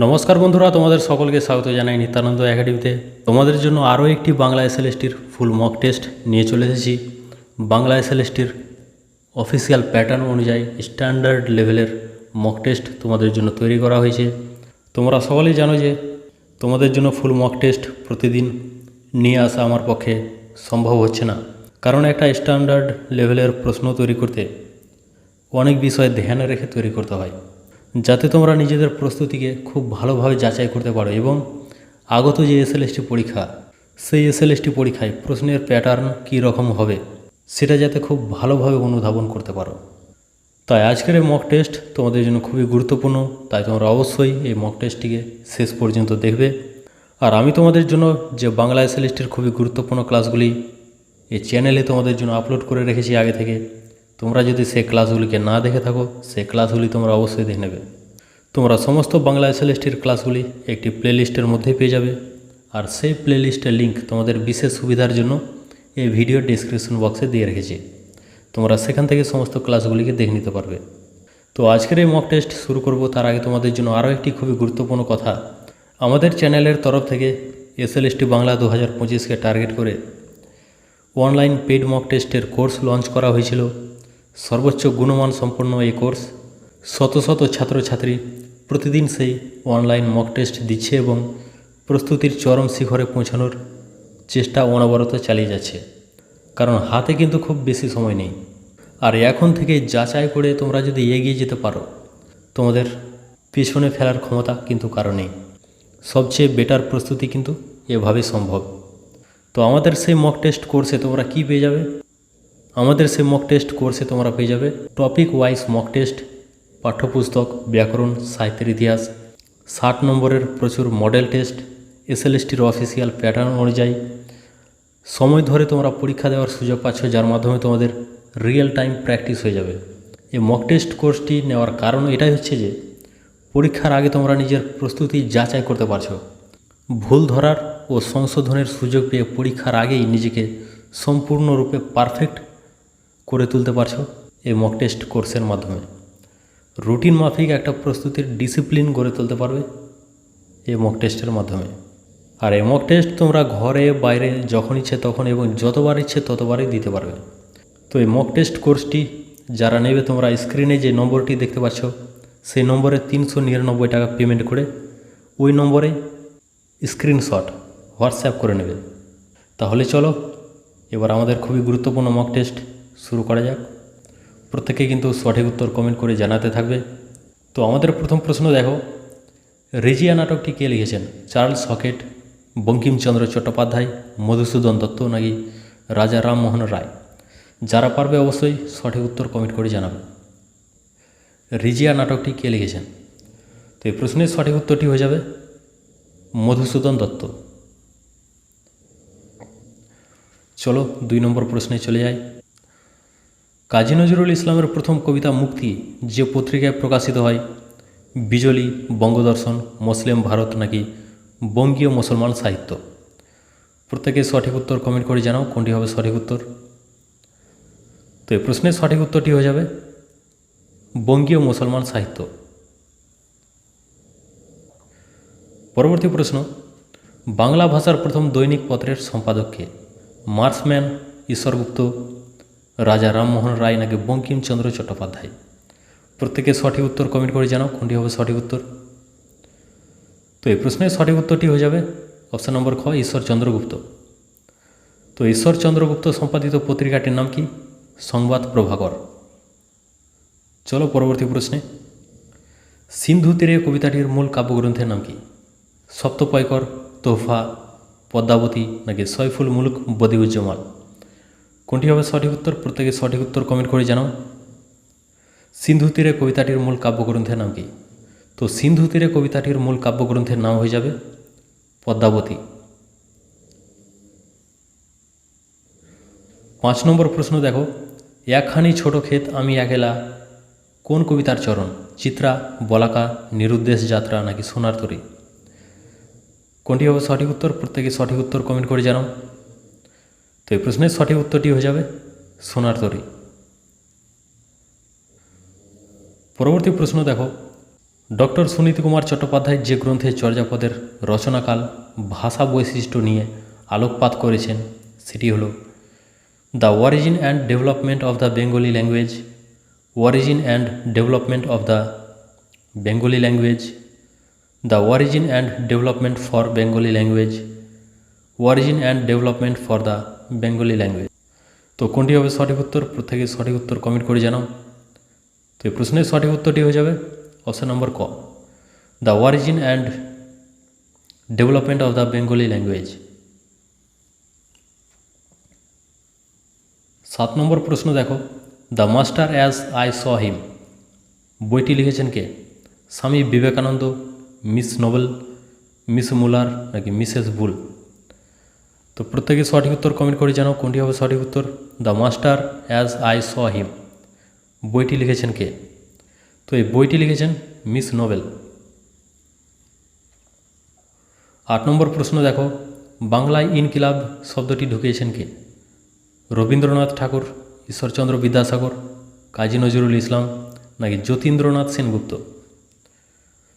নমস্কার বন্ধুরা, তোমাদের সকলকে স্বাগত জানাই নিত্যানন্দ একাডেমিতে। তোমাদের জন্য আরও একটি বাংলা এসএলএসটির ফুল মক টেস্ট নিয়ে চলে এসেছি। বাংলা এসএলএসটির অফিসিয়াল প্যাটার্ন অনুযায়ী স্ট্যান্ডার্ড লেভেলের মক টেস্ট তোমাদের জন্য তৈরি করা হয়েছে। তোমরা সকলেই জানো যে তোমাদের জন্য ফুল মক টেস্ট প্রতিদিন নিয়ে আসা আমার পক্ষে সম্ভব হচ্ছে না, কারণ একটা স্ট্যান্ডার্ড লেভেলের প্রশ্ন তৈরি করতে অনেক বিষয় ধ্যানে রেখে তৈরি করতে হয়, যাতে তোমরা নিজেদের প্রস্তুতিকে খুব ভালোভাবে যাচাই করতে পারো এবং আগত যে এসএলএসটি পরীক্ষা, সেই এসএলএসটি পরীক্ষায় প্রশ্নের প্যাটার্ন কী রকম হবে সেটা যাতে খুব ভালোভাবে অনুধাবন করতে পারো। তাই আজকের এই মক টেস্ট তোমাদের জন্য খুবই গুরুত্বপূর্ণ, তাই তোমরা অবশ্যই এই মক টেস্টটিকে শেষ পর্যন্ত দেখবে। আর আমি তোমাদের জন্য যে বাংলা এসএলএসটির খুবই গুরুত্বপূর্ণ ক্লাসগুলি এই চ্যানেলে তোমাদের জন্য আপলোড করে রেখেছি আগে থেকে, তোমরা যদি সেই ক্লাসগুলিকে না দেখে থাকো সেই ক্লাসগুলি তোমরা অবশ্যই দেখে নেবে। তোমরা সমস্ত বাংলা এসএলএসটির ক্লাসগুলি একটি প্লেলিস্টের মধ্যে পেয়ে যাবে, আর সেই প্লেলিস্টের লিঙ্ক তোমাদের বিশেষ সুবিধার জন্য এই ভিডিও ডেসক্রিপশন বক্সে দিয়ে রেখেছি। তোমরা সেখান থেকে সমস্ত ক্লাসগুলিকে দেখে নিতে পারবে। তো আজকের এই মক টেস্ট শুরু করব তার আগে তোমাদের জন্য আরও একটি খুবই গুরুত্বপূর্ণ কথা। আমাদের চ্যানেলের তরফ থেকে এসএলএসটি বাংলা 2025কে টার্গেট করে অনলাইন পেইড মক টেস্টের কোর্স লঞ্চ করা হয়েছিল। সর্বোচ্চ গুণমান সম্পন্ন এই কোর্স শত শত ছাত্রছাত্রী প্রতিদিন সেই অনলাইন মক টেস্ট দিচ্ছে এবং প্রস্তুতির চরম শিখরে পৌঁছানোর চেষ্টা অনবরত চালিয়ে যাচ্ছে, কারণ হাতে কিন্তু খুব বেশি সময় নেই। আর এখন থেকে যাচাই করে তোমরা যদি এগিয়ে যেতে পারো, তোমাদের পেছনে ফেলার ক্ষমতা কিন্তু কারো নেই। সবচেয়ে বেটার প্রস্তুতি কিন্তু এভাবেই সম্ভব। তো আমাদের সেই মক টেস্ট কোর্সে তোমরা কি পেয়ে যাবে? আমাদের সেই মক টেস্ট কোর্সে তোমরা পেয়ে যাবে টপিক ওয়াইজ মক টেস্ট, পাঠ্যপুস্তক, ব্যাকরণ, সাহিত্যের ইতিহাস, 60 নম্বরের প্রচুর মডেল টেস্ট, এসএলএসটির অফিসিয়াল প্যাটার্ন অনুযায়ী সময় ধরে তোমরা পরীক্ষা দেওয়ার সুযোগ পাচ্ছ, যার মাধ্যমে তোমাদের রিয়েল টাইম প্র্যাকটিস হয়ে যাবে। এই মক টেস্ট কোর্সটি নেওয়ার কারণ এটাই হচ্ছে যে পরীক্ষার আগে তোমরা নিজের প্রস্তুতি যাচাই করতে পারছো, ভুল ধরার ও সংশোধনের সুযোগ পেয়ে পরীক্ষার আগেই নিজেকে সম্পূর্ণরূপে পারফেক্ট করে তুলতে পারছো এই মক টেস্ট কোর্সের মাধ্যমে। রুটিন মাফিক একটা প্রস্তুতির ডিসিপ্লিন গড়ে তুলতে পারবে এই মক টেস্টের মাধ্যমে। আর এই মক টেস্ট তোমরা ঘরে বাইরে যখন ইচ্ছে তখন এবং যতবার ইচ্ছে ততবারই দিতে পারবে। তো এই মক টেস্ট কোর্সটি যারা নেবে, তোমরা স্ক্রিনে যে নম্বরটি দেখতে পাচ্ছ সেই নম্বরে 399 টাকা পেমেন্ট করে ওই নম্বরে স্ক্রিনশট হোয়াটসঅ্যাপ করে নেবে। তাহলে চলো এবার আমাদের খুবই গুরুত্বপূর্ণ মক টেস্ট শুরু করা যাক। প্রত্যেকে কিন্তু সঠিক উত্তর কমেন্ট করে জানাতে থাকবে। তো আমাদের প্রথম প্রশ্ন দেখো, রেজিয়া নাটকটি কে লিখেছেন? চার্লস হকেট, বঙ্কিমচন্দ্র চট্টোপাধ্যায়, মধুসূদন দত্ত নাকি রাজা রামমোহন রায়? যারা পারবে অবশ্যই সঠিক উত্তর কমেন্ট করে জানাবে। রেজিয়া নাটকটি কে লিখেছেন? তো এই প্রশ্নের সঠিক উত্তরটি হয়ে যাবে মধুসূদন দত্ত। চলো 2 নম্বর প্রশ্নে চলে যাই। কাজী নজরুল ইসলামের প্রথম কবিতা মুক্তি যে পত্রিকায় প্রকাশিত হয়, বিজলি, বঙ্গদর্শন, মুসলিম ভারত নাকি বঙ্গীয় মুসলমান সাহিত্য? প্রত্যেকে সঠিক উত্তর কমেন্ট করে জানাও কোনটি হবে সঠিক উত্তর। তো এই প্রশ্নের সঠিক উত্তরটি হয়ে যাবে বঙ্গীয় মুসলমান সাহিত্য। পরবর্তী প্রশ্ন, বাংলা ভাষার প্রথম দৈনিক পত্রের সম্পাদক কে? মার্সম্যান, ঈশ্বরগুপ্ত, রাজা রামমোহন রায় নাকি বঙ্কিমচন্দ্র চট্টোপাধ্যায়? প্রত্যেকে সঠিক উত্তর কমেন্ট করে জানাও কোনটি হবে সঠিক উত্তর। তো এই প্রশ্নের সঠিক উত্তরটি হয়ে যাবে অপশান নম্বর খ, ঈশ্বরচন্দ্র গুপ্ত। তো ঈশ্বরচন্দ্র গুপ্ত সম্পাদিত পত্রিকাটির নাম কি? সংবাদ প্রভাকর। চলো পরবর্তী প্রশ্নে, সিন্ধু তীরে কবিতাটির মূল কাব্যগ্রন্থের নাম কি? সপ্তপয়কর, তোহফা, পদ্মাবতী নাকি সয়ফুল মুলক বদিউজ্জামান? কোনটি হবে সঠিক উত্তর? প্রত্যেকে সঠিক উত্তর কমেন্ট করে জানাও। সিন্ধু তীরে কবিতাটির মূল কাব্যগ্রন্থের নাম কি? তো সিন্ধু তীরে কবিতাটির মূল কাব্যগ্রন্থের নাম হয়ে যাবে পদ্মাবতী। 5 নম্বর প্রশ্ন দেখো, একখানি ছোট ক্ষেত আমি একেলা কোন কবিতার চরণ? চিত্রা, বলাকা, নিরুদ্দেশ যাত্রা নাকি সোনার তরী? কোনটি হবে সঠিক উত্তর? প্রত্যেকে সঠিক উত্তর কমেন্ট করে জানাও। তো এই প্রশ্নের সঠিক উত্তরটি হয়ে যাবে সোনার তরী। পরবর্তী প্রশ্ন দেখো, ডক্টর সুনীতি কুমার চট্টোপাধ্যায় যে গ্রন্থে চর্যাপদের রচনাকাল ভাষা বৈশিষ্ট্য নিয়ে আলোকপাত করেছেন সেটি হল the origin and development of the Bengali language, origin and development of the Bengali language, the origin and development for Bengali language, origin and development for the Bengali language. তো কোনটি হবে সঠিক উত্তর? প্রত্যেকে সঠিক উত্তর কমেন্ট করে জানাও। তো এই প্রশ্নের সঠিক উত্তরটি হয়ে যাবে অপশন নম্বর ক, the origin and development of the Bengali language. 7 number প্রশ্ন দেখো, the master as I saw him বইটি লিখেছেন কে? Swami Vivekananda, Miss Noble, Miss Muller নাকি মিসেস বুল? তো প্রত্যেকে সঠিক উত্তর কমেন্ট করে জানাও কোনটি হবে সঠিক উত্তর। The master as I saw him বইটি লিখেছেন কে? তো এই বইটি লিখেছেন মিস নোবেল। 8 নম্বর প্রশ্ন দেখো, বাংলায় ইনকিলাব শব্দটি ঢুকিয়েছেন কে? রবীন্দ্রনাথ ঠাকুর, ঈশ্বরচন্দ্র বিদ্যাসাগর, কাজী নজরুল ইসলাম নাকি যতীন্দ্রনাথ সেনগুপ্ত?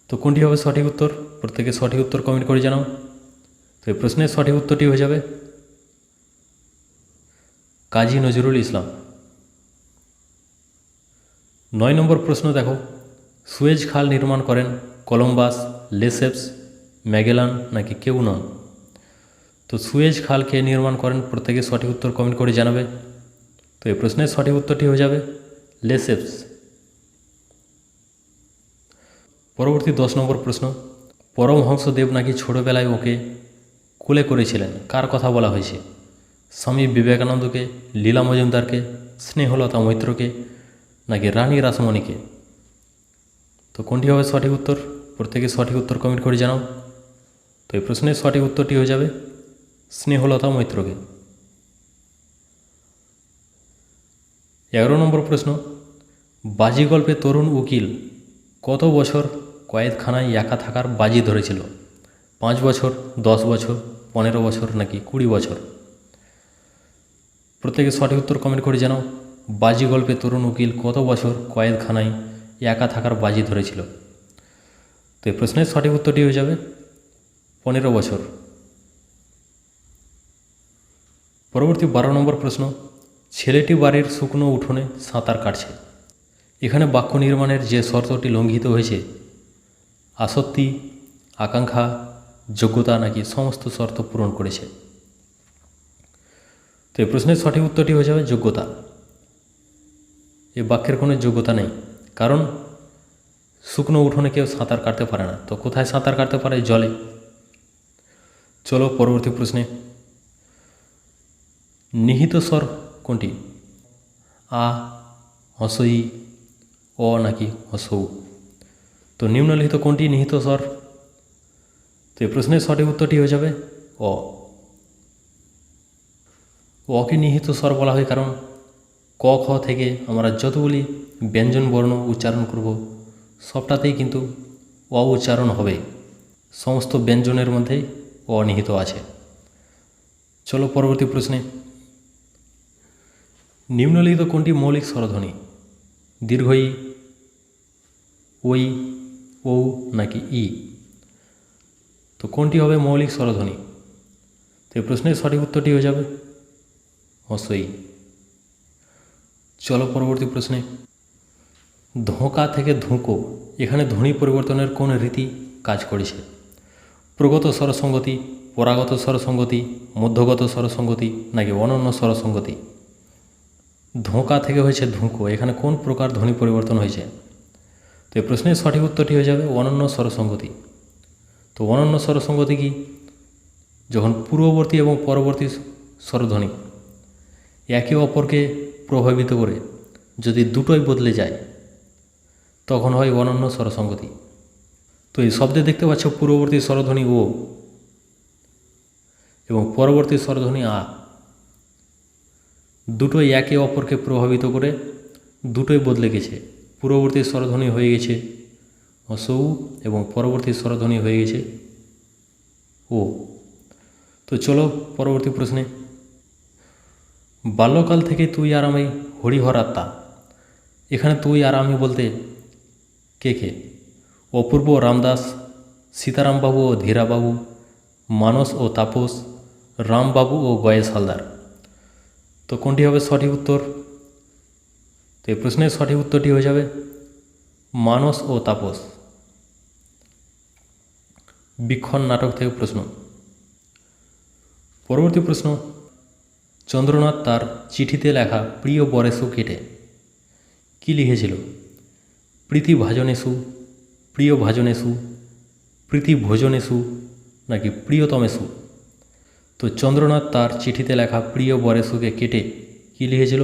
তো কোনটি হবে সঠিক উত্তর? প্রত্যেকে সঠিক উত্তর কমেন্ট করে জানাও। তো এই প্রশ্নের সঠিক উত্তরটি হয়ে যাবে কাজী নজরুল ইসলাম। 9 নম্বর প্রশ্ন দেখো, সুয়েজ খাল নির্মাণ করেন কলম্বাস, লেসেপস, ম্যাগেলান নাকি কেউ নন? তো সুয়েজ খাল কে নির্মাণ করেন? প্রত্যেকে সঠিক উত্তর কমেন্ট করে জানাবে। তো এই প্রশ্নের সঠিক উত্তরটি হয়ে যাবে লেসেপস। পরবর্তী 10 নম্বর প্রশ্ন, পরমহংসদেব নাকি ছোটবেলায় ওকে কোলে করেছিলেন, কার কথা বলা হয়েছে? স্বামী বিবেকানন্দকে, লীলা মজুমদারকে, স্নেহলতা মৈত্রকে নাকি রানী রাসমণিকে? তো কোনটি হবে সঠিক উত্তর? প্রত্যেকে সঠিক উত্তর কমেন্ট করে জানাও। তো এই প্রশ্নের সঠিক উত্তরটি হয়ে যাবে স্নেহলতা মৈত্রকে। 11 নম্বর প্রশ্ন, বাজি গল্পে তরুণ উকিল কত বছর কয়েদখানায় একা থাকার বাজি ধরেছিল? 5 বছর, 10 বছর, 15 বছর নাকি 20 বছর? প্রত্যেকে সঠিক উত্তর কমেন্ট করে জানাও। বাজি গল্পে তরুণ উকিল কত বছর কয়েদখানায় একা থাকার বাজি ধরেছিল? তো এই প্রশ্নের সঠিক উত্তরটি হয়ে যাবে 15 বছর। পরবর্তী 12 নম্বর প্রশ্ন, ছেলেটি বাড়ির শুকনো উঠোনে সাঁতার কাটছে, এখানে বাক্য নির্মাণের যে শর্তটি লঙ্ঘিত হয়েছে, আসক্তি, আকাঙ্ক্ষা, যোগ্যতা নাকি সমস্ত শর্ত পূরণ করেছে? তো এই প্রশ্নের সঠিক উত্তরটি হয়ে যাবে যোগ্যতা। এই বাক্যের কোনো যোগ্যতা নেই, কারণ শুকনো উঠোনে কেউ সাঁতার কাটতে পারে না। তো কোথায় সাঁতার কাটতে পারে? জলে। চলো পরবর্তী প্রশ্নে, নিহিত স্বর কোনটি? আ, হসই, অ নাকি হসৌ? তো নিম্নলিখিত কোনটি নিহিত স্বর? তো এই প্রশ্নের সঠিক উত্তরটি হয়ে যাবে অ। অকে নিহিত স্বর বলা হয় কারণ ক খ থেকে আমরা যতগুলি ব্যঞ্জন বর্ণ উচ্চারণ করব সবটাতেই কিন্তু অ উচ্চারণ হবে, সমস্ত ব্যঞ্জনের মধ্যেই অ নিহিত আছে। চলো পরবর্তী প্রশ্নে, নিম্নলিখিত কোনটি মৌলিক স্বরধ্বনি? দীর্ঘ ই, ওই, ও নাকি ই? তো কোনটি হবে মৌলিক স্বরধ্বনি? তো এই প্রশ্নের সঠিক উত্তরটি হয়ে যাবে হস্যই। চলো পরবর্তী প্রশ্নে, ধোঁকা থেকে ধুঁকো এখানে ধ্বনি পরিবর্তনের কোন রীতি কাজ করেছে? প্রগত স্বরসঙ্গতি, পরাগত স্বরসঙ্গতি, মধ্যগত স্বরসঙ্গতি নাকি অনন্য স্বরসঙ্গতি? ধোঁকা থেকে হয়েছে ধুঁকো, এখানে কোন প্রকার ধ্বনি পরিবর্তন হয়েছে? তো এই প্রশ্নের সঠিক উত্তরটি হয়ে যাবে অনন্য স্বরসঙ্গতি। তো অনন্য স্বরসঙ্গতি কি? যখন পূর্ববর্তী এবং পরবর্তী স্বরধ্বনি একে অপরকে প্রভাবিত করে যদি দুটোই বদলে যায় তখন হয় অনন্য স্বরসঙ্গতি। তো এই শব্দে দেখতে পাচ্ছ পূর্ববর্তী স্বরধ্বনি ও এবং পরবর্তী স্বরধ্বনি আ, দুটোই একে অপরকে প্রভাবিত করে দুটোই বদলে গেছে। পূর্ববর্তী স্বরধ্বনি হয়ে গেছে হসৌ এবং পরবর্তী স্বরধ্বনি হয়ে গেছে ও। তো চলো পরবর্তী প্রশ্নে, বাল্যকাল থেকে তুই আর আমি হরিহর আত্মা, এখানে তুই আর আমি বলতে কে কে? অপূর্ব রামদাস, সীতারামবাবু ও ধীরাবাবু, মানস ও তাপস, রামবাবু ও গয়েশ হালদার। তো কোনটি হবে সঠিক উত্তর? তো এই প্রশ্নের সঠিক উত্তরটি হয়ে যাবে মানস ও তাপস। বীক্ষণ নাটক থেকে প্রশ্ন। পরবর্তী প্রশ্ন, চন্দ্রনাথ তার চিঠিতে লেখা প্রিয় বরেসু কেটে কি লিখেছিল? প্রীতি ভাজনেসু, প্রিয় ভাজনেসু, প্রীতি ভোজনেসু নাকি প্রিয়তমেসু? তো চন্দ্রনাথ তার চিঠিতে লেখা প্রিয় বরেসুকে কেটে কি লিখেছিল?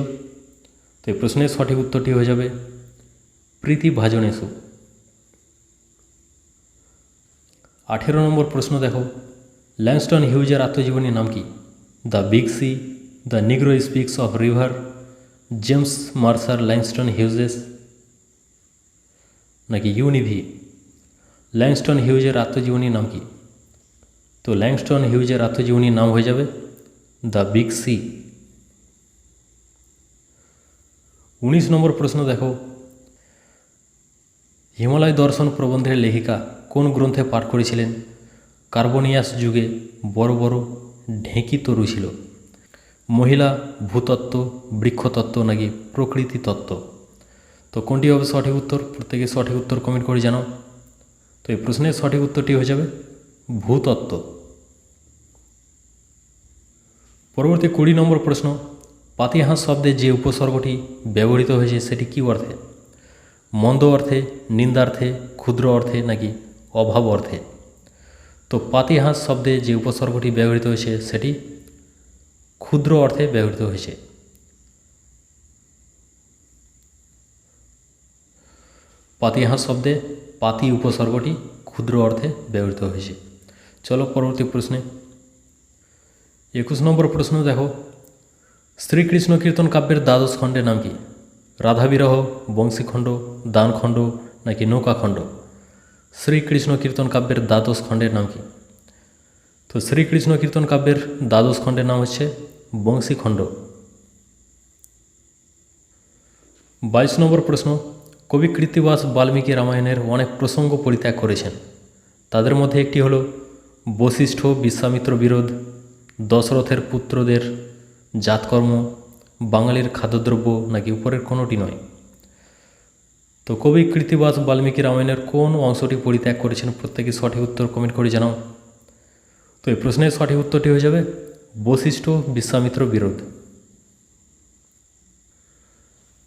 তো এই প্রশ্নের সঠিক উত্তরটি হয়ে যাবে প্রীতি ভাজনেসু। 18 নম্বর প্রশ্ন দেখো, ল্যাংস্টন হিউজের আত্মজীবনীর নাম কি? The big sea, the negro speaks of river, James Mercer Langston Hughes নাকি ইউনিভি? ল্যাংস্টন হিউজের আত্মজীবনীর নাম কি? তো ল্যাংস্টন হিউজের আত্মজীবনীর নাম হয়ে যাবে দ্য বিগ সি। 19 নম্বর প্রশ্ন দেখো, হিমালয় দর্শন প্রবন্ধের লেখিকা কোন গ্রন্থে পাঠ করেছিলেন? কার্বনিয়াস যুগে বড় বড় ঢেঁকি তরু ছিল। মহিলা, ভূতত্ত্ব, বৃক্ষতত্ত্ব নাকি প্রকৃতি তত্ত্ব? তো কোনটি হবে সঠিক উত্তর? প্রত্যেকে সঠিক উত্তর কমেন্ট করে জানাও। তো এই প্রশ্নের সঠিক উত্তরটি হয়ে যাবে ভূতত্ত্ব। পরবর্তী 20 নম্বর প্রশ্ন, পাতিহাঁস শব্দে যে উপসর্গটি ব্যবহৃত হয়েছে সেটি কী অর্থে? মন্দ অর্থে, নিন্দার্থে, ক্ষুদ্র অর্থে নাকি অভাব অর্থে? তো পাতিহাঁস শব্দে যে উপসর্গটি ব্যবহৃত হয়েছে সেটি ক্ষুদ্র অর্থে ব্যবহৃত হয়েছে। পাতিহাঁস শব্দে পাতি উপসর্গটি ক্ষুদ্র অর্থে ব্যবহৃত হয়েছে। চলো পরবর্তী প্রশ্নে। 21 নম্বর প্রশ্ন দেখো, শ্রীকৃষ্ণ কীর্তন কাব্যের দ্বাদশ খণ্ডের নাম কি? রাধাবিরহ, বংশীখণ্ড, দানখণ্ড নাকি নৌকাখণ্ড? শ্রীকৃষ্ণ কীর্তন কাব্যের দ্বাদশ খণ্ডের নাম কি? তো শ্রীকৃষ্ণ কীর্তন কাব্যের দ্বাদশ খণ্ডের নাম হচ্ছে বংশীখণ্ড। 22 নম্বর প্রশ্ন, কবি কৃত্তিবাস বাল্মীকি রামায়ণের অনেক প্রসঙ্গ পরিত্যাগ করেছেন। তাদের মধ্যে একটি হলো বশিষ্ঠ বিশ্বামিত্র বিরোধ, দশরথের পুত্রদের জাতকর্ম, বাঙালির খাদ্যদ্রব্য নাকি উপরের কোনোটি নয়? তো কবি কৃত্তিবাস বাল্মীকি রামায়ণের কোন অংশটি পরিত্যাগ করেছেন? প্রত্যেকে সঠিক উত্তর কমেন্ট করে জানাও। তো এই প্রশ্নের সঠিক উত্তরটি হয়ে যাবে বশিষ্ঠ বিশ্বামিত্র বিরোধ।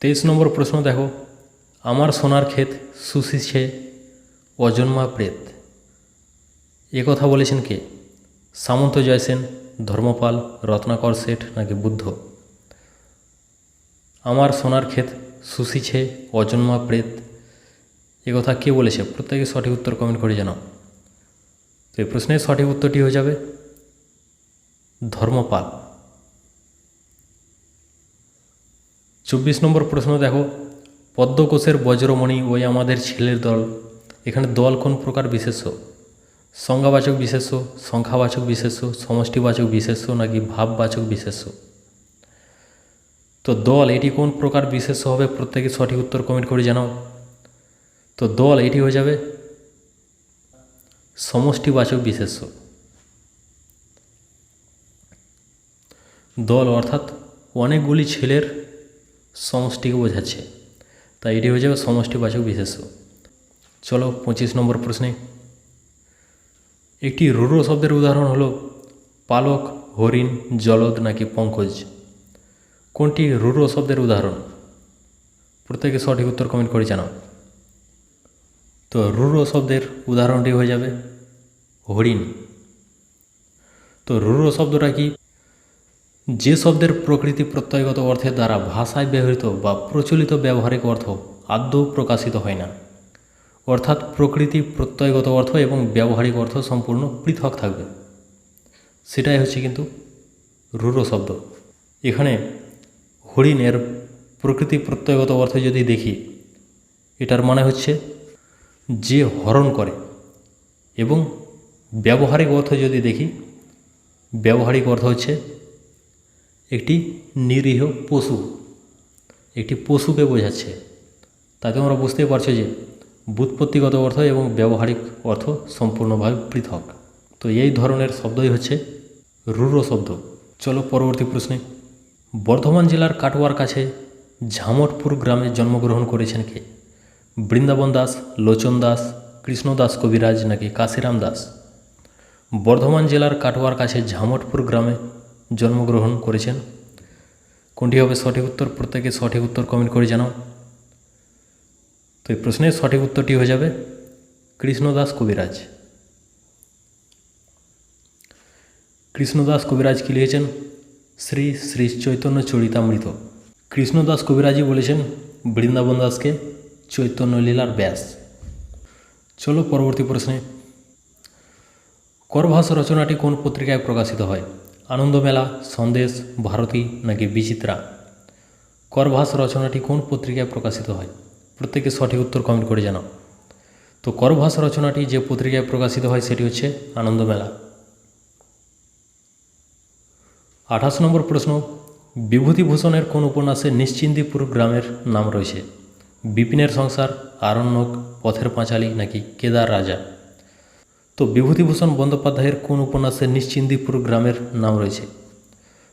23 নম্বর প্রশ্ন দেখো, আমার সোনার ক্ষেত শুষিছে অজন্মা প্রেত, এ কথা বলেছেন কে? সামন্ত জয়সেন, ধর্মপাল, রত্নাকর শেঠ নাকি বুদ্ধ? আমার সোনার ক্ষেত শুষিছে অজন্মা প্রেত, এ কথা কে বলেছে? প্রত্যেকে সঠিক উত্তর কমেন্ট করে জানাও। তো এই প্রশ্নের সঠিক উত্তরটি হয়ে যাবে ধর্মপাল। 24 নম্বর প্রশ্ন দেখো, পদ্মকোষের বজ্রমণি ওই আমাদের ছেলের দল, এখানে দল কোন প্রকার বিশেষ্য? সংজ্ঞাবাচক বিশেষ্য, সংখ্যাবাচক বিশেষ্য, সমষ্টিবাচক বিশেষ্য নাকি ভাববাচক বিশেষ্য? তো দল এটি কোন প্রকার বিশেষ্য হবে? প্রত্যেকে সঠিক উত্তর কমেন্ট করে জানাও। তো দল এটি হয়ে যাবে সমষ্টিবাচক বিশেষ্য। দল অর্থাৎ অনেকগুলি ছেলের সমষ্টিকে বোঝাচ্ছে, তাই এটি হয়ে যাবে সমষ্টিবাচক বিশেষ্য। চলো 25 নম্বর প্রশ্নে। একটি রুরো শব্দের উদাহরণ হলো পালক, হরিণ, জলদ নাকি পঙ্কজ? কোনটি রুরো শব্দের উদাহরণ? প্রত্যেকে সঠিক উত্তর কমেন্ট করে জানাও। তো রুরো শব্দের উদাহরণটি হয়ে যাবে হরিণ। তো রুরো শব্দটা কি? যে শব্দের প্রকৃতি প্রত্যয়গত অর্থের দ্বারা ভাষায় ব্যবহৃত বা প্রচলিত ব্যবহারিক অর্থ আদৌ প্রকাশিত হয় না, অর্থাৎ প্রকৃতি প্রত্যয়গত অর্থ এবং ব্যবহারিক অর্থ সম্পূর্ণ পৃথক থাকবে, সেটাই হচ্ছে কিন্তু রুরো শব্দ। এখানে হরিণের প্রকৃতি প্রত্যয়গত অর্থ যদি দেখি, এটার মানে হচ্ছে যে হরণ করে, এবং ব্যবহারিক অর্থ যদি দেখি, ব্যবহারিক অর্থ হচ্ছে একটি নিরীহ পশু, একটি পশুকে বোঝাচ্ছে। তাতে আমরা বুঝতে পারছো যে ব্যুৎপত্তিগত অর্থ এবং ব্যবহারিক অর্থ সম্পূর্ণভাবে পৃথক। তো এই ধরনের শব্দই হচ্ছে রূঢ় শব্দ। চলো পরবর্তী প্রশ্নে। বর্ধমান জেলার কাটোয়ার কাছে ঝামটপুর গ্রামে জন্মগ্রহণ করেছেন কে? বৃন্দাবন দাস, লোচন দাস, কৃষ্ণদাস কবিরাজ নাকি কাশিরাম দাস? বর্ধমান জেলার কাটোয়ার কাছে ঝামটপুর গ্রামে জন্মগ্রহণ করেছেন। কোনটি হবে সঠিক উত্তর? প্রত্যেকে সঠিক উত্তর কমেন্ট করে জানাও। তো এই প্রশ্নের সঠিক উত্তরটি হয়ে যাবে কৃষ্ণদাস কবিরাজ। কৃষ্ণদাস কবিরাজ কি লিখেছেন? শ্রী শ্রী চৈতন্য চরিতামৃত। কৃষ্ণদাস কবিরাজই বলেছেন বৃন্দাবন দাসকে চৈতন্য লীলার ব্যাস। চলো পরবর্তী প্রশ্নে। করভাস রচনাটি কোন পত্রিকায় প্রকাশিত হয়? আনন্দমেলা, সন্দেশ, ভারতী নাকি বিচিত্রা? করভাস রচনাটি কোন পত্রিকায় প্রকাশিত হয়? প্রত্যেকে সঠিক উত্তর কমেন্ট করে জানাও। তো করভাস রচনাটি যে পত্রিকায় প্রকাশিত হয় সেটি হচ্ছে আনন্দমেলা। 28 নম্বর প্রশ্ন। বিভূতিভূষণের কোন উপন্যাসে নিশ্চিন্দিপুর গ্রামের নাম রয়েছে? বিপিনের সংসার, আরণ্যক, পথের পাঁচালী নাকি কেদার রাজা? তো বিভূতিভূষণ বন্দ্যোপাধ্যায়ের কোন উপন্যাসে নিশ্চিন্দিপুর গ্রামের নাম রয়েছে?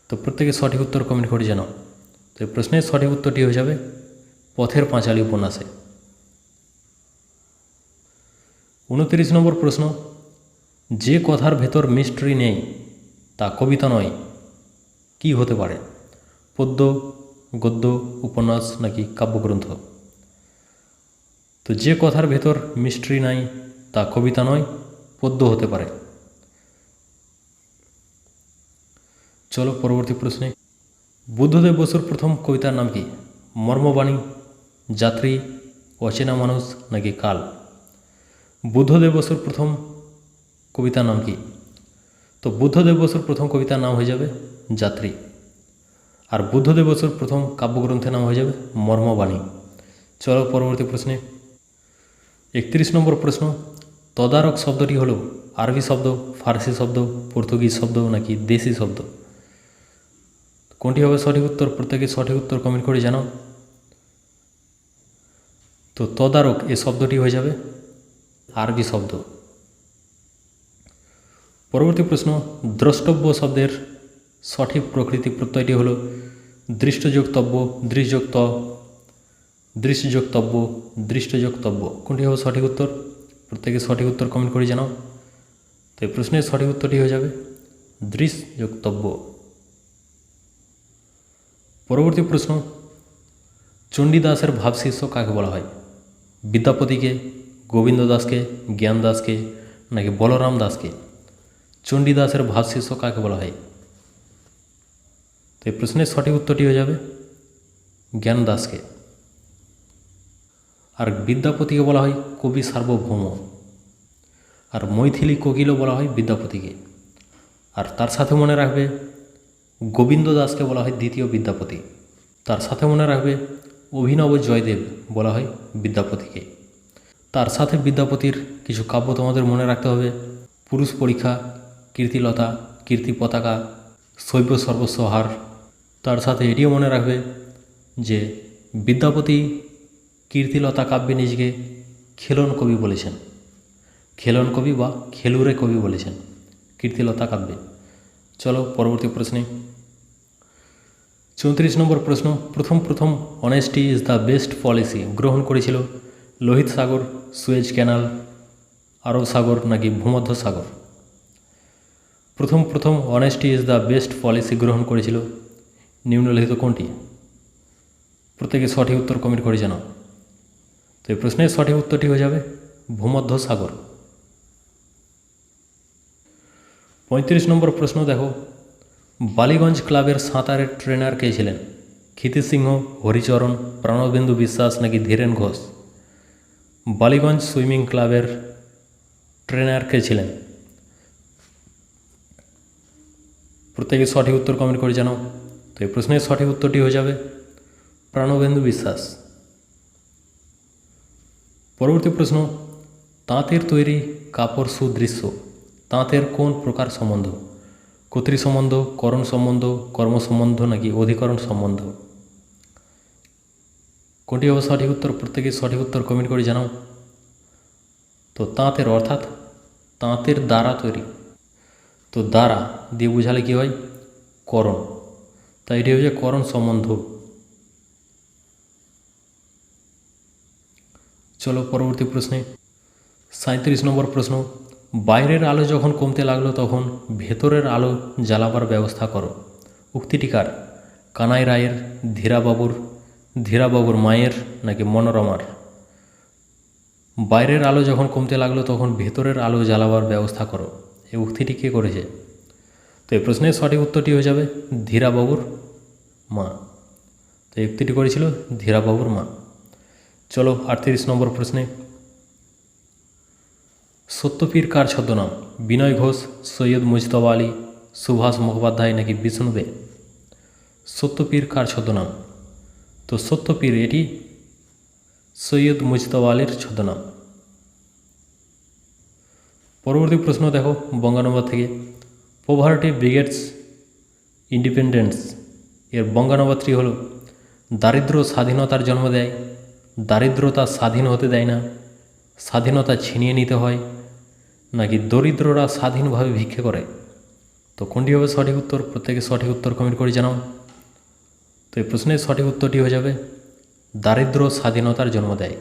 তো প্রত্যেকে সঠিক উত্তর কমেন্ট করে জানাও। তো এই প্রশ্নের সঠিক উত্তরটি হয়ে যাবে পথের পাঁচালী উপন্যাসে। 29 নম্বর প্রশ্ন। যে কথার ভেতর মিস্ট্রি নেই তা কবিতা নয়, কি হতে পারে? পদ্য, গদ্য, উপন্যাস নাকি কাব্যগ্রন্থ? তো যে কথার ভেতর মিস্ট্রি নাই তা কবিতা নয়, পদ্য হতে পারে। চলো পরবর্তী প্রশ্নে। বুদ্ধদেব বসুর প্রথম কবিতার নাম কি? মর্মবাণী, যাত্রী, অচেনা মানুষ নাকি কাল? বুদ্ধদেব বসুর প্রথম কবিতার নাম কি? তো বুদ্ধদেব বসুর প্রথম কবিতার নাম হয়ে যাবে যাত্রী। আর বুদ্ধদেব বসুর প্রথম কাব্যগ্রন্থের নাম হয়ে যাবে মর্মবাণী। চলো পরবর্তী প্রশ্নে। 31 নম্বর প্রশ্ন। তদারক শব্দটি হলো আরবি শব্দ, ফার্সি শব্দ, পর্তুগিজ শব্দ নাকি দেশি শব্দ? কোনটি হবে সঠিক উত্তর? প্রত্যেকে সঠিক উত্তর কমেন্ট করে জানাও। তো তদারক এই শব্দটি হয়ে যাবে আরবি শব্দ। পরবর্তী প্রশ্ন। দ্রষ্টব্য শব্দের সঠিক প্রকৃতি প্রত্যয়টি হলো দৃষ্টযোগতব্য, দৃশযোগত, দৃশ্যযোগতব্য, দৃষ্টযোগতব্য। কোনটি হবে সঠিক উত্তর? প্রত্যেকে সঠিক উত্তর কমেন্ট করে জানাও। তো এই প্রশ্নের সঠিক উত্তরটি হয়ে যাবে দৃশ্যযোগতব্য। পরবর্তী প্রশ্ন। চণ্ডীদাসের ভাবশিষ্য কাকে বলা হয়? বিদ্যাপতিকে, গোবিন্দ দাসকে, জ্ঞান দাসকে নাকি বলরাম দাসকে? চণ্ডীদাসের ভাবশিষ্য কাকে বলা হয়? তো এই প্রশ্নের সঠিক উত্তরটি হয়ে যাবে জ্ঞান দাসকে। আর বিদ্যাপতিকে বলা হয় কবি সার্বভৌম। আর মৈথিলী কোকিলও বলা হয় বিদ্যাপতিকে। আর তার সাথে মনে রাখবে গোবিন্দ দাসকে বলা হয় দ্বিতীয় বিদ্যাপতি। তার সাথে মনে রাখবে অভিনব জয়দেব বলা হয় বিদ্যাপতিকে। তার সাথে বিদ্যাপতির কিছু কাব্য তোমাদের মনে রাখতে হবে। পুরুষ পরীক্ষা, কীর্তিলতা, কীর্তি পতাকা, শৈব সর্বস্বহার। তার সাথে এটিও মনে রাখবে যে বিদ্যাপতি কীর্তিলতা কাব্যে নিজেকে খেলন কবি বলেছেন। খেলন কবি বা খেলুরে কবি বলেছেন কীর্তিলতা কাব্যে। চলো পরবর্তী প্রশ্নে। 34 নম্বর প্রশ্ন। প্রথম honesty is the best policy গ্রহণ করেছিল লোহিত সাগর, সুয়েজ ক্যানাল, আরব সাগর নাকি ভূমধ্য সাগর? প্রথম honesty is the best policy গ্রহণ করেছিল নিম্নলিখিত কোনটি? প্রত্যেকে সঠিক উত্তর কমেন্ট করে জানাও। তো এই প্রশ্নের সঠিক উত্তরটি হয়ে যাবে ভূমধ্য সাগর। 35 নম্বর প্রশ্ন দেখো। বালিগঞ্জ ক্লাবের সাঁতারের ট্রেনার কে ছিলেন? ক্ষিতিশ সিংহ, হরিচরণ, প্রাণবেন্দু বিশ্বাস নাকি ধীরেন ঘোষ? বালিগঞ্জ সুইমিং ক্লাবের ট্রেনার কে ছিলেন? প্রত্যেকে সঠিক উত্তর কমেন্ট করে জানাও। তো এই প্রশ্নের সঠিক উত্তরটি হয়ে যাবে প্রাণবেন্দু বিশ্বাস। পরবর্তী প্রশ্ন। তাঁতের তৈরি কাপড় সুদৃশ্য তাঁতের কোন প্রকার সম্বন্ধ? কর্তৃ সম্বন্ধ, করণ সম্বন্ধ, কর্ম সম্বন্ধ নাকি অধিকরণ সম্বন্ধ? কোনটি হবে সঠিক উত্তর? প্রত্যেকে সঠিক উত্তর কমেন্ট করে জানাও। তো তাঁতের অর্থাৎ তাঁতের দ্বারা তৈরি। তো দ্বারা দিয়ে বুঝালে কি হয়? করণ। তাই এটি হচ্ছে করণ সম্বন্ধ। চলো পরবর্তী প্রশ্নে 37 নম্বর প্রশ্ন, বাইরের আলো যখন কমতে লাগলো তখন ভেতরের আলো জ্বালাবার ব্যবস্থা করো। উক্তিটি কার? কানাই রায়ের, ধীরাবাবুর মায়ের নাকি মনোরমার? বাইরের আলো যখন কমতে লাগলো তখন ভেতরের আলো জ্বালাবার ব্যবস্থা করো, এই উক্তিটি কে করেছে? তো এই প্রশ্নের সঠিক উত্তরটি হয়ে যাবে ধীরাবাবুর মা। তো এই উক্তিটি করেছিল ধীরাবাবুর মা। চলো 38 নম্বর প্রশ্নে, সত্যপীর কার ছদ্মনাম? বিনয় ঘোষ, সৈয়দ মুজতবা আলী, সুভাষ মুখোপাধ্যায় নাকি বিষ্ণু দে? সত্যপীর কার ছদ্মনাম? তো সত্যপীর এটি সৈয়দ মুজতবা আলীর ছদ্মনাম। পরবর্তী প্রশ্ন দেখো বঙ্গানুবাদ থেকে, পভার্টি ব্রিগেডস ইন্ডিপেন্ডেন্স এর বঙ্গানুবাদটি হল, দারিদ্র স্বাধীনতার জন্ম দেয়, দারিদ্রতা স্বাধীন হতে দেয় না, স্বাধীনতা ছিনিয়ে নিতে হয়, নাকি দরিদ্ররা স্বাধীনভাবে ভিক্ষে করে। তো কোনটি হবে সঠিক উত্তর? প্রত্যেকে সঠিক উত্তর কমেন্ট করে জানাও। তো এই প্রশ্নের সঠিক উত্তরটি হয়ে যাবে দারিদ্র স্বাধীনতার জন্ম দেয়।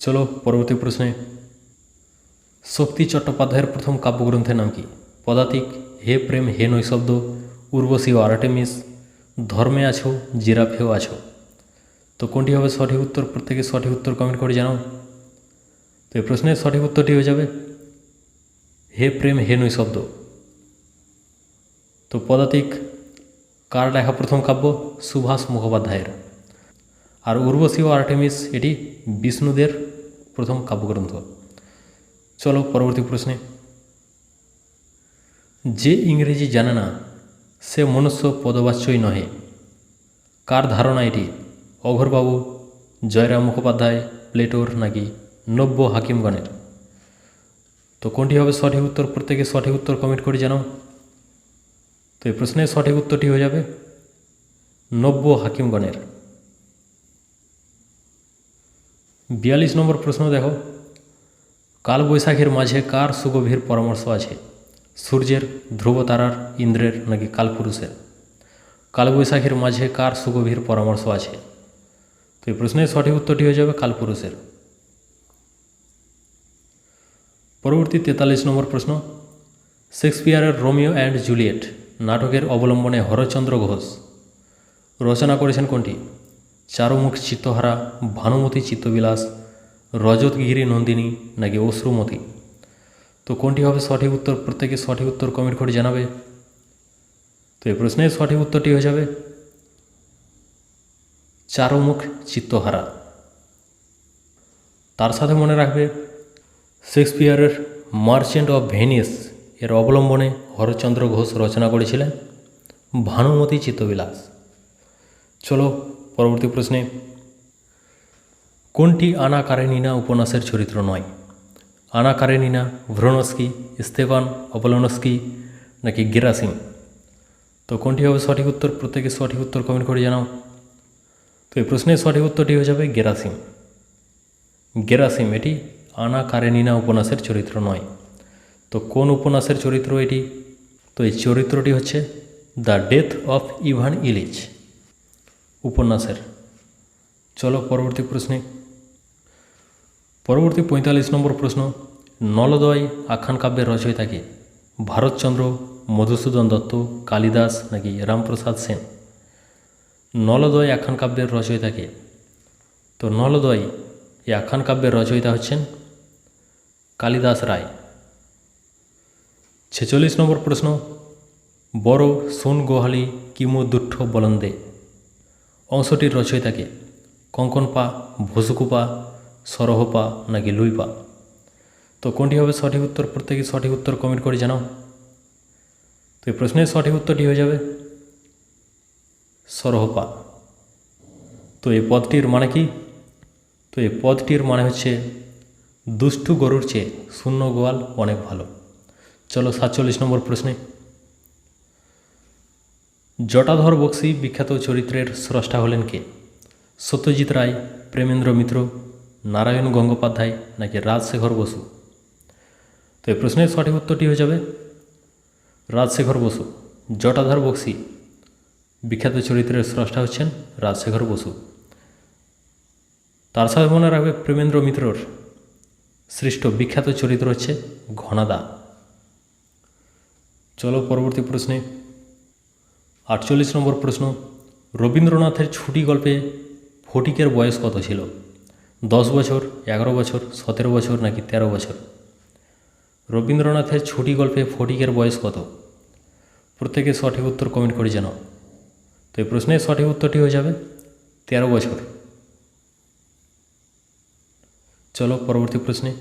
চলো পরবর্তী প্রশ্নে, শক্তি চট্টোপাধ্যায়ের প্রথম কাব্যগ্রন্থের নাম কি? পদাতিক, হে প্রেম হে নৈশব্দ, উর্বশী ও আর্টেমিস, ধর্মে আছো জিরাফেও আছো। তো কোনটি হবে সঠিক উত্তর? প্রত্যেকে সঠিক উত্তর কমেন্ট করে জানাও। তো এই প্রশ্নের সঠিক উত্তরটি হয়ে যাবে হে প্রেম হে নৈশব্দ। তো পদাতিক কার লেখা প্রথম কাব্য? সুভাষ মুখোপাধ্যায়ের। আর উর্বশী ও আর্টেমিস এটি বিষ্ণুদের প্রথম কাব্যগ্রন্থ। চলো পরবর্তী প্রশ্নে, যে ইংরেজি জানে না সে মনুষ্য পদবাচ্যই নহে, কার ধারণা এটি? অঘোরবাবু, জয়রাম মুখোপাধ্যায়, প্লেটোর নাকি নব্য হাকিমগণের? তো কোনটি হবে সঠিক উত্তর? প্রত্যেকে সঠিক উত্তর কমেন্ট করে জানাও। তো এই প্রশ্নের সঠিক উত্তরটি হয়ে যাবে নব্য হাকিমগণের। 42 নম্বর প্রশ্ন দেখো, কালবৈশাখীর মাঝে কার সুগভীর পরামর্শ আছে? সূর্যের, ধ্রুবতারার, ইন্দ্রের নাকি কালপুরুষের? কালবৈশাখীর মাঝে কার সুগভীর পরামর্শ আছে? তো এই প্রশ্নের সঠিক উত্তরটি হয়ে যাবে কালপুরুষের। পরবর্তী 43 নম্বর প্রশ্ন, শেক্সপিয়ারের রোমিও অ্যান্ড জুলিয়েট নাটকের অবলম্বনে হরচন্দ্র ঘোষ রচনা করেছেন কোনটি? চারুমুখ চিত্তহারা, ভানুমতি চিত্তবিলাস, রজতগিরি নন্দিনী নাকি অশ্রুমতি? তো কোনটি হবে সঠিক উত্তর? প্রত্যেকে সঠিক উত্তর কমেন্ট করে জানাবে। তো এই প্রশ্নের সঠিক উত্তরটি হয়ে যাবে চারুমুখ চিত্তহারা। তার সাথে মনে রাখবে শেক্সপিয়ারের মার্চেন্ট অফ ভেনিস এর অবলম্বনে হরচন্দ্র ঘোষ রচনা করেছিলেন ভানুমতি চিত্তবিলাস। চলো পরবর্তী প্রশ্নে, কোনটি আনা কারেনিনা উপন্যাসের চরিত্র নয়? আনা কারেনিনা, ভ্রোনস্কি, স্তেফান অপোলোনস্কি নাকি গেরাসিম? তো কোনটি হবে সঠিক উত্তর? প্রত্যেকে সঠিক উত্তর কমেন্ট করে জানাও। তো এই প্রশ্নের সঠিক উত্তরটি হয়ে যাবে গেরাসিম। গেরাসিম এটি আনা কারেনিনা উপন্যাসের চরিত্র নয়। তো কোন উপন্যাসের চরিত্র এটি? তো এই চরিত্রটি হচ্ছে the death of Ivan Ilyich উপন্যাসের। চলো পরবর্তী প্রশ্নে, পরবর্তী 45 নম্বর প্রশ্ন, নলোদয় আখ্যান কাব্যের রচয়িতা কে? ভারতচন্দ্র, মধুসূদন দত্ত, কালিদাস নাকি রামপ্রসাদ সেন? নলোদয় আখ্যান কাব্যের রচয়িতা কে? তো নলোদয় এই আখ্যান কাব্যের রচয়িতা হচ্ছেন কালিদাস রায়। 46 নম্বর প্রশ্ন, বড় সোন গোহালি কিমু দুঃঠ বলন্দে অংশটির রচয়িতা কে? কঙ্কনপা, ভসুকুপা, সরহপা নাকি লুইপা? তো কোনটি হবে সঠিক উত্তর? প্রত্যেকে সঠিক উত্তর কমেন্ট করে জানাও। তো এই প্রশ্নের সঠিক উত্তরটি হয়ে যাবে সরহপা। তো এই পদটির মানে কি? তো এই পদটির মানে হচ্ছে দুষ্টু গরুর চেয়ে শূন্য গোয়াল অনেক ভালো। চলো 47 নম্বর প্রশ্নে, জটাধর বক্সী বিখ্যাত চরিত্রের স্রষ্টা হলেন কে? সত্যজিৎ রায়, প্রেমেন্দ্র মিত্র, নারায়ণ গঙ্গোপাধ্যায় নাকি রাজশেখর বসু? তো এই প্রশ্নের সঠিক উত্তরটি হয়ে যাবে রাজশেখর বসু। জটাধার বক্সী বিখ্যাত চরিত্রের স্রষ্টা হচ্ছেন রাজশেখর বসু। তার সাথে মনে রাখবে প্রেমেন্দ্র মিত্রর সৃষ্ট বিখ্যাত চরিত্র হচ্ছে ঘনাদা। চলো পরবর্তী প্রশ্নে 48 নম্বর প্রশ্ন। রবীন্দ্রনাথের ছুটি গল্পে ফটিকের বয়স কত ছিল? 10 বছর, 11 বছর, 17 বছর নাকি 13 বছর? রবীন্দ্রনাথের ছুটি গল্পে ফটিকের বয়স কত? প্রত্যেকে সঠিক উত্তর কমেন্ট করে জানাও। তো এই প্রশ্নের সঠিক উত্তরটি হয়ে যাবে 13 বছর। চলো পরবর্তী প্রশ্নে।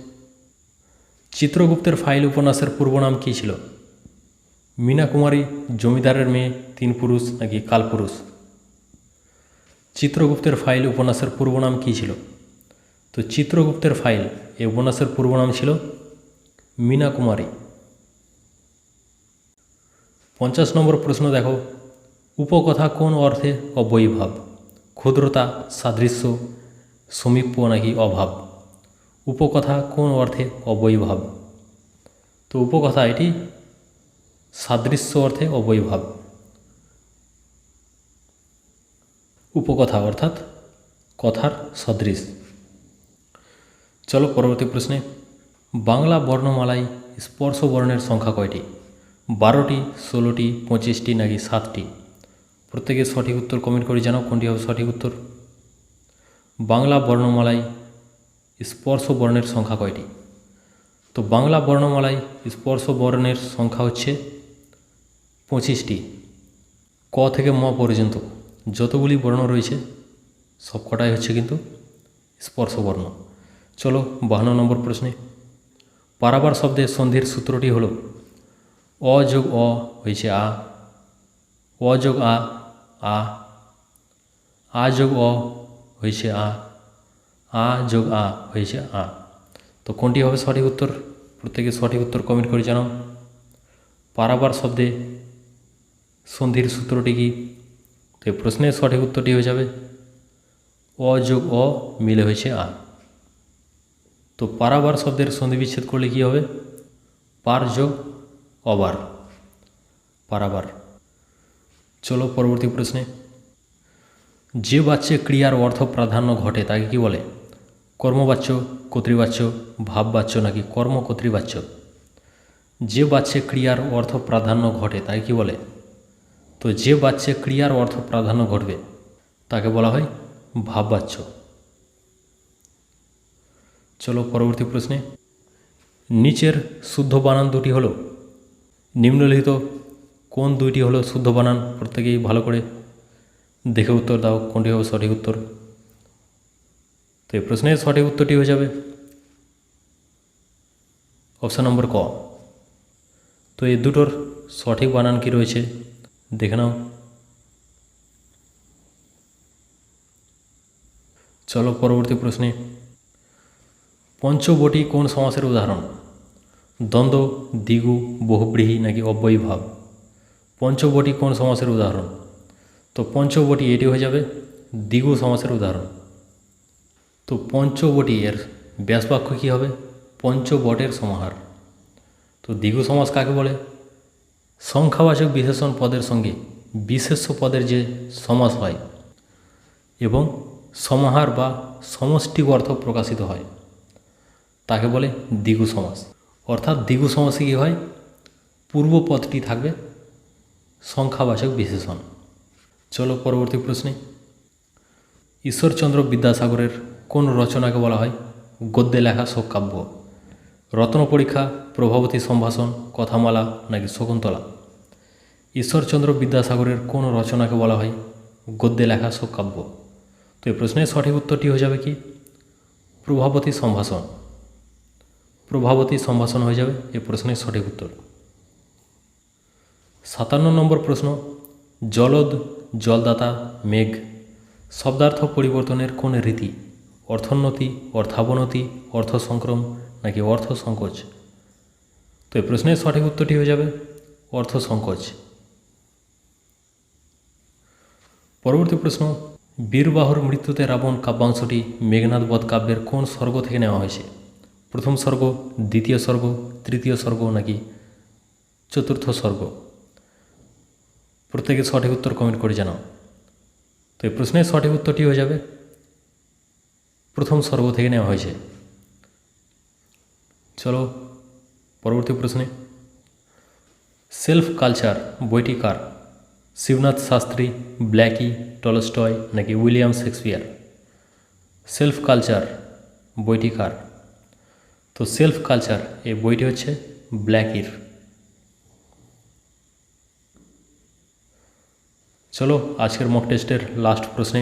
চিত্রগুপ্তের ফাইল উপন্যাসের পূর্ব নাম কী ছিল? মীনা কুমারী, জমিদারের মেয়ে, তিন পুরুষ নাকি কালপুরুষ? চিত্রগুপ্তের ফাইল উপন্যাসের পূর্ব নাম কী ছিল? তো চিত্রগুপ্তের ফাইল এই উপন্যাসের পূর্ব নাম ছিল মীনা কুমারী। 50 নম্বর প্রশ্ন দেখো। উপকথা কোন অর্থে অব্যয়ীভাব? ক্ষুদ্রতা, সাদৃশ্য, সমীপ্য নাকি অভাব? উপকথা কোন অর্থে অব্যয়ীভাব? তো উপকথা এটি সাদৃশ্য অর্থে অব্যয়ীভাব। উপকথা অর্থাৎ কথার সদৃশ। চলো পরবর্তী প্রশ্নে। বাংলা বর্ণমালায় স্পর্শ বর্ণের সংখ্যা কয়টি? 12টি, 16টি, 25টি নাকি 7টি? প্রত্যেকে সঠিক উত্তর কমেন্ট করে জানাও কোনটি হবে সঠিক উত্তর। বাংলা বর্ণমালায় স্পর্শ বর্ণের সংখ্যা কয়টি? তো বাংলা বর্ণমালায় স্পর্শ বর্ণের সংখ্যা হচ্ছে 25টি। ক থেকে ম পর্যন্ত যতগুলি বর্ণ রয়েছে সবকটাই হচ্ছে কিন্তু স্পর্শ বর্ণ। চলো 52 নম্বর প্রশ্নে। পারাবার শব্দের সন্ধির সূত্রটি হলো অ যোগ অ হয়েছে আ, অ যোগ আ আ, আ যোগ অ হয়েছে আ, আ যোগ আ হয়েছে আ। তো কোনটি হবে সঠিক উত্তর? প্রত্যেকে সঠিক উত্তর কমেন্ট করে জানাও। পারাবার শব্দে সন্ধির সূত্রটি কি? তো এই প্রশ্নের সঠিক উত্তরটি হয়ে যাবে অ যোগ অ মিলে হয়েছে আ। তো পারাবার শব্দের সন্ধি বিচ্ছেদ করলে কি হবে? পার যোগ অবার, পারাবার। চলো পরবর্তী প্রশ্নে। যে বাচ্যে ক্রিয়ার অর্থ প্রাধান্য ঘটে তাকে কি বলে? কর্মবাচ্য, কর্তৃবাচ্য, ভাববাচ্য নাকি কর্মকর্তৃবাচ্য? যে বাচ্যে ক্রিয়ার অর্থ প্রাধান্য ঘটে তাকে কি বলে? তো যে বাচ্যে ক্রিয়ার অর্থ প্রাধান্য ঘটবে তাকে বলা হয় ভাববাচ্য। চলো পরবর্তী প্রশ্নে। নিচের শুদ্ধ বানান দুটি হলো নিম্নলিখিত কোন দুইটি হলো শুদ্ধ বানান? প্রত্যেকেই ভালো করে দেখে উত্তর দাও কোনটি হবে সঠিক উত্তর। তো এই প্রশ্নের সঠিক উত্তরটি হয়ে যাবে অপশান নম্বর ক। তো এই দুটোর সঠিক বানান কি রয়েছে দেখে নাও। চলো পরবর্তী প্রশ্নে। পঞ্চবটি কোন সমাসের উদাহরণ? দ্বন্দ্ব, দ্বিগু, বহুব্রীহি নাকি অব্যয়ীভাব? পঞ্চবটি কোন সমাসের উদাহরণ? তো পঞ্চবটি এটি হয়ে যাবে দ্বিগু সমাসের উদাহরণ। তো পঞ্চবটি এর ব্যাসবাক্য কী হবে? পঞ্চবটের সমাহার। তো দ্বিগু সমাস কাকে বলে? সংখ্যাবাচক বিশেষণ পদের সঙ্গে বিশেষ্য পদের যে সমাস হয় এবং সমাহার বা সমষ্টি অর্থ প্রকাশিত হয় তাকে বলে দ্বিগু সমাস। অর্থাৎ দ্বিগু সমাসে কী হয়? পূর্ব পদটি থাকবে সংখ্যাবাচক বিশেষণ। চলো পরবর্তী প্রশ্নে। ঈশ্বরচন্দ্র বিদ্যাসাগরের কোন রচনাকে বলা হয় গদ্যে লেখা শোককাব্য? রত্নপরীক্ষা, প্রভাবতী সম্ভাষণ, কথামালা নাকি শকুন্তলা? ঈশ্বরচন্দ্র বিদ্যাসাগরের কোন রচনাকে বলা হয় গদ্যে লেখা শোককাব্য? তো এই প্রশ্নের সঠিক উত্তরটি হয়ে যাবে কি? প্রভাবতী সম্ভাষণ। প্রভাবতী সম্ভাষণ হয়ে যাবে এই প্রশ্নের সঠিক উত্তর। 57 নম্বর প্রশ্ন। জলদ, জলদাতা, মেঘ শব্দার্থ পরিবর্তনের কোন রীতি? অর্থোন্নতি, অর্থাবনতি, অর্থসংক্রম নাকি অর্থ সংকোচ? তো এই প্রশ্নের সঠিক উত্তরটি হয়ে যাবে অর্থ সংকোচ। পরবর্তী প্রশ্ন। বীরবাহুর মৃত্যুতে রাবণ কাব্যাংশটি মেঘনাদ বধ কাব্যের কোন স্বর্গ থেকে নেওয়া হয়েছে? প্রথম স্বর্গ, দ্বিতীয় স্বর্গ, তৃতীয় স্বর্গ নাকি চতুর্থ স্বর্গ? প্রত্যেকে সঠিক উত্তর কমেন্ট করে জানাও। তো এই প্রশ্নের সঠিক উত্তরটি হয়ে যাবে প্রথম স্বর্গ থেকে নেওয়া হয়েছে। চলো পরবর্তী প্রশ্নে। সেলফ কালচার বইটি কার? শিবনাথ শাস্ত্রী, ব্ল্যাকি, টলস্টয় নাকি উইলিয়াম শেক্সপিয়ার? সেলফ কালচার বইটি কার? তো সেলফ কালচার এই বইটি হচ্ছে ব্ল্যাকির। চলো আজকের মক টেস্টের লাস্ট প্রশ্নে।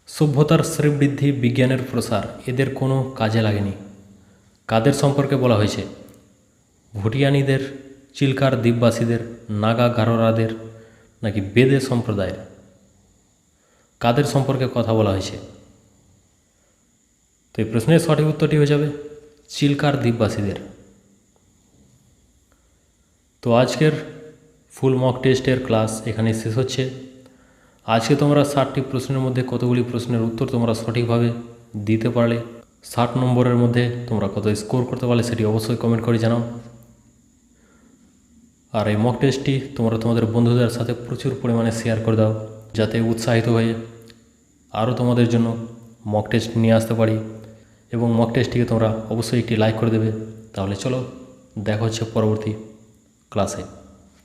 সভ্যতার শ্রীবৃদ্ধি, বিজ্ঞানের প্রসার এদের কোনো কাজে লাগেনি। কাদের সম্পর্কে বলা হয়েছে? ভুটিয়ানিদের, চিল্কার দ্বীপবাসীদের, নাগা গারোরাদের নাকি বেদে সম্প্রদায়ের? কাদের সম্পর্কে কথা বলা হয়েছে? তো এই প্রশ্নের সঠিক উত্তরটি হয়ে যাবে চিল্কার দ্বীপবাসীদের। তো আজকের ফুল মক টেস্টের ক্লাস এখানে শেষ হচ্ছে। আজকে তোমরা 60টি প্রশ্নের মধ্যে কতগুলি প্রশ্নের উত্তর তোমরা সঠিকভাবে দিতে পারলে, 60 নম্বরের মধ্যে তোমরা কত স্কোর করতে পারলে সেটি অবশ্যই কমেন্ট করে জানাও। আর এই মক টেস্টটি তোমরা তোমাদের বন্ধুদের সাথে প্রচুর পরিমাণে শেয়ার করে দাও, যাতে উৎসাহিত হয়ে আরও তোমাদের জন্য মক টেস্ট নিয়ে আসতে পারি। এবং মক টেস্টটিকে তোমরা অবশ্যই একটি লাইক করে দেবে। তাহলে চলো দেখা হচ্ছে পরবর্তী ক্লাসে।